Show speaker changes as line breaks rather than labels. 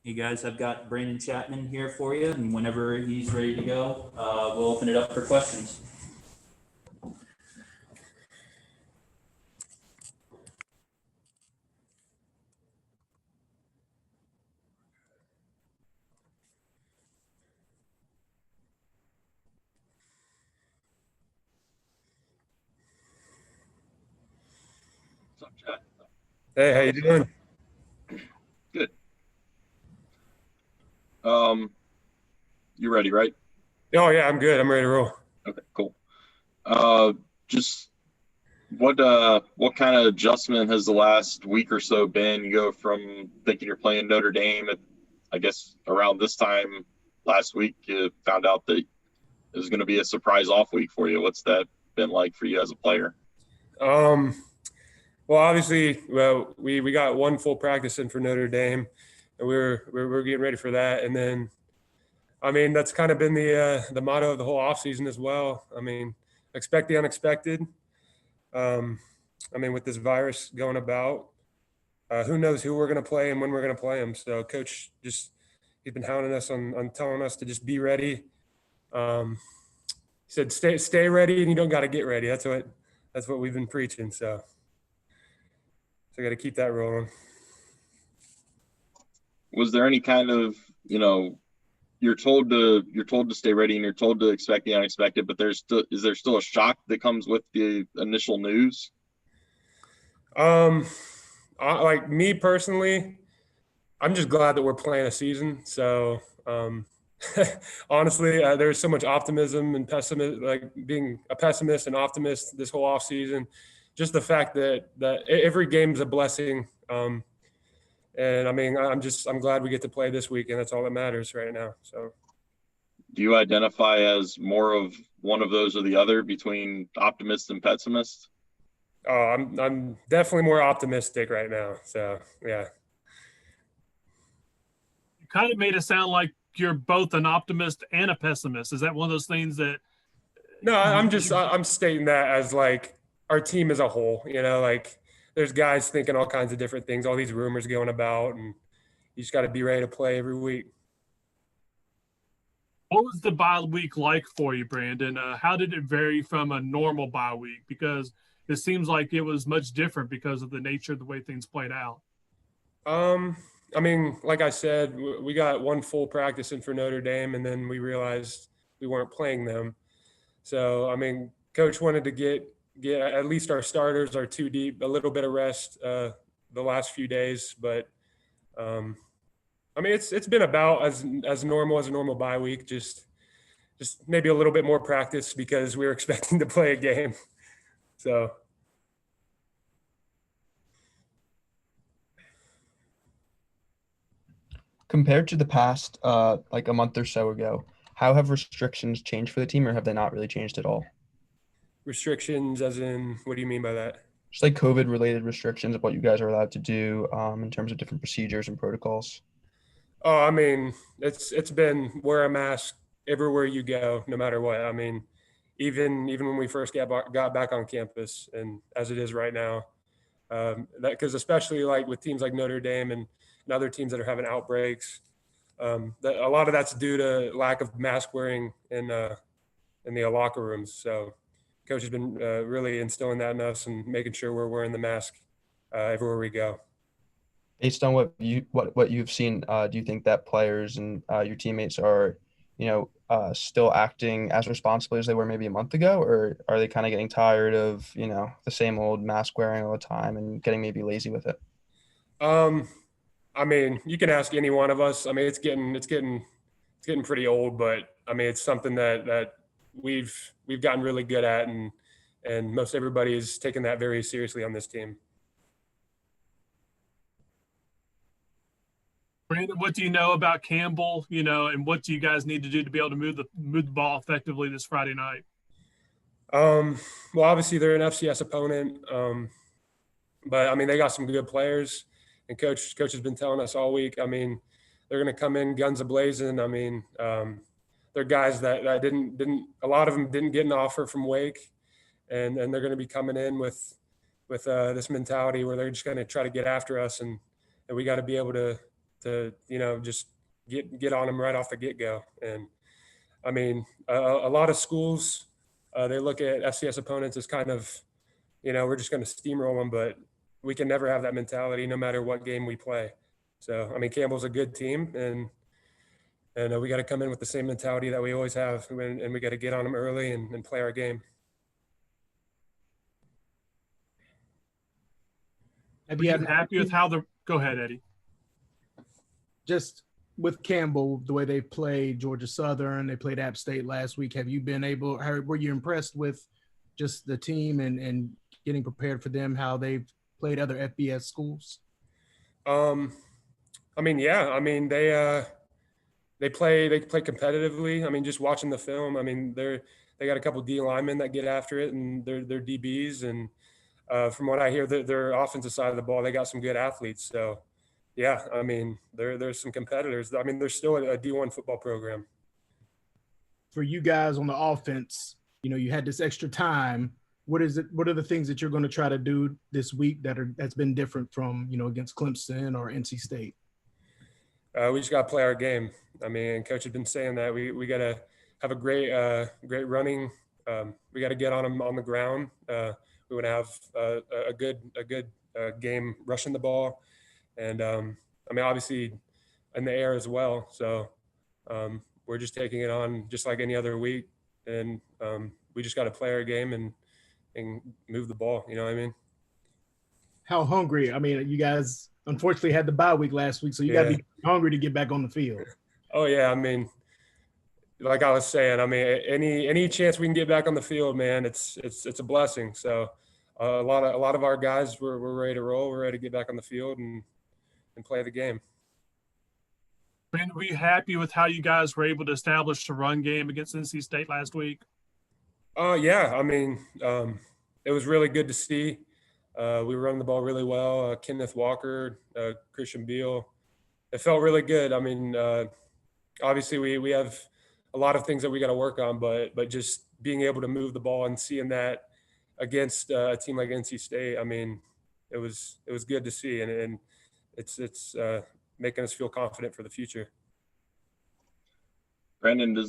Hey guys, I've got Brandon Chapman here for you, and whenever he's ready to go, we'll open it up for questions.
What's up, Chad?
Hey, how you doing?
Good. You ready, right?
Oh yeah, I'm good. I'm ready to roll.
Okay, cool. Just what kind of adjustment has the last week or so been? You go from thinking you're playing Notre Dame at, I guess, around this time last week, you found out that it was going to be a surprise off week for you. What's that been like for you as a player?
Um, well, obviously, we got one full practice in for Notre Dame, and we're getting ready for that. And then, I mean, that's kind of been the motto of the whole offseason as well. I mean, expect the unexpected. Um, I mean, with this virus going about, who knows who we're going to play and when we're going to play them. So, coach he's been hounding us on telling us to just be ready. He said, stay ready, and you don't got to get ready. That's what we've been preaching. So I got to keep that rolling.
Was there any kind of, you're told to stay ready and you're told to expect the unexpected, but is there still a shock that comes with the initial news?
Like me personally, I'm just glad that we're playing a season. So, honestly, there's so much optimism and pessimism, like being a pessimist and optimist this whole off season. Just the fact that every game's a blessing. And I mean, I'm glad we get to play this week, and that's all that matters right now. So,
Do you identify as more of one of those or the other between optimist and pessimist?
I'm definitely more optimistic right now. So, yeah.
You kind of made it sound like you're both an optimist and a pessimist. Is that one of those things that?
No, I'm stating that as like our team as a whole. Like there's guys thinking all kinds of different things, all these rumors going about, and you just got to be ready to play every week.
What was the bye week like for you, Brandon? How did it vary from a normal bye week? Because it seems like it was much different because of the nature of the way things played out.
I mean, like I said, we got one full practice in for Notre Dame, and then we realized we weren't playing them. So, I mean, coach wanted to get at least our starters, our two deep, a little bit of rest the last few days. But, I mean, it's been about as normal as a normal bye week, just maybe a little bit more practice because we were expecting to play a game. So.
Compared to the past, like a month or so ago, how have restrictions changed for the team, or have they not really changed at all?
Restrictions, as in, what do you mean by that?
Just like COVID-related restrictions of what you guys are allowed to do in terms of different procedures and protocols.
Oh, I mean, it's been wear a mask everywhere you go, no matter what. I mean, even when we first got back on campus, and as it is right now, that because especially like with teams like Notre Dame and other teams that are having outbreaks, that a lot of that's due to lack of mask wearing in the locker rooms. So, coach has been really instilling that in us and making sure we're wearing the mask everywhere we go.
Based on what you've seen, do you think that players and your teammates are, still acting as responsibly as they were maybe a month ago, or are they kind of getting tired of the same old mask wearing all the time and getting maybe lazy with it?
I mean, you can ask any one of us. I mean, it's getting pretty old, but I mean, it's something that we've gotten really good at, and most everybody is taking that very seriously on this team.
Brandon, what do you know about Campbell, and what do you guys need to do to be able to move the ball effectively this Friday night?
Well, obviously they're an FCS opponent, but I mean, they got some good players, and coach has been telling us all week. I mean, they're going to come in guns a-blazing. I mean, they're guys that didn't a lot of them didn't get an offer from Wake, and they're going to be coming in with this mentality where they're just going to try to get after us, and we got to be able to to just get on them right off the get-go. And I mean, a lot of schools, they look at FCS opponents as kind of, we're just going to steamroll them, but we can never have that mentality no matter what game we play. So, I mean, Campbell's a good team, and we got to come in with the same mentality that we always have, and we got to get on them early and play our game.
Have
Are
you
you
had
happy with how go ahead, Eddie?
just with Campbell, the way they played Georgia Southern, they played App State last week. Have you been were you impressed with just the team and getting prepared for them, how they've played other FBS schools?
I mean, yeah, I mean, they play competitively. I mean, just watching the film, I mean, they got a couple D linemen that get after it, and they're DBs. And from what I hear, their offensive side of the ball, they got some good athletes. So, yeah, I mean, there's some competitors. I mean, there's still a D1 football program.
For you guys on the offense, you had this extra time. What are the things that you're going to try to do this week that's been different from, against Clemson or NC State?
We just got to play our game. I mean, Coach had been saying that we got to have a great running. We got to get on them on the ground. We want to have a good game rushing the ball, and I mean, obviously in the air as well. So we're just taking it on just like any other week, and we just got to play our game and move the ball. You know what I mean?
How hungry? I mean, you guys unfortunately had the bye week last week, so you got to be hungry to get back on the field.
Oh yeah, I mean, like I was saying, I mean, any chance we can get back on the field, man, it's a blessing. So a lot of our guys we're ready to roll. We're ready to get back on the field and play the game.
Brandon, were you happy with how you guys were able to establish the run game against NC State last week?
Yeah, I mean, it was really good to see. We were running the ball really well. Kenneth Walker, Christian Beal. It felt really good. I mean, obviously we have a lot of things that we got to work on, but just being able to move the ball and seeing that against a team like NC State, I mean, it was good to see, and it's making us feel confident for the future.
Brandon, does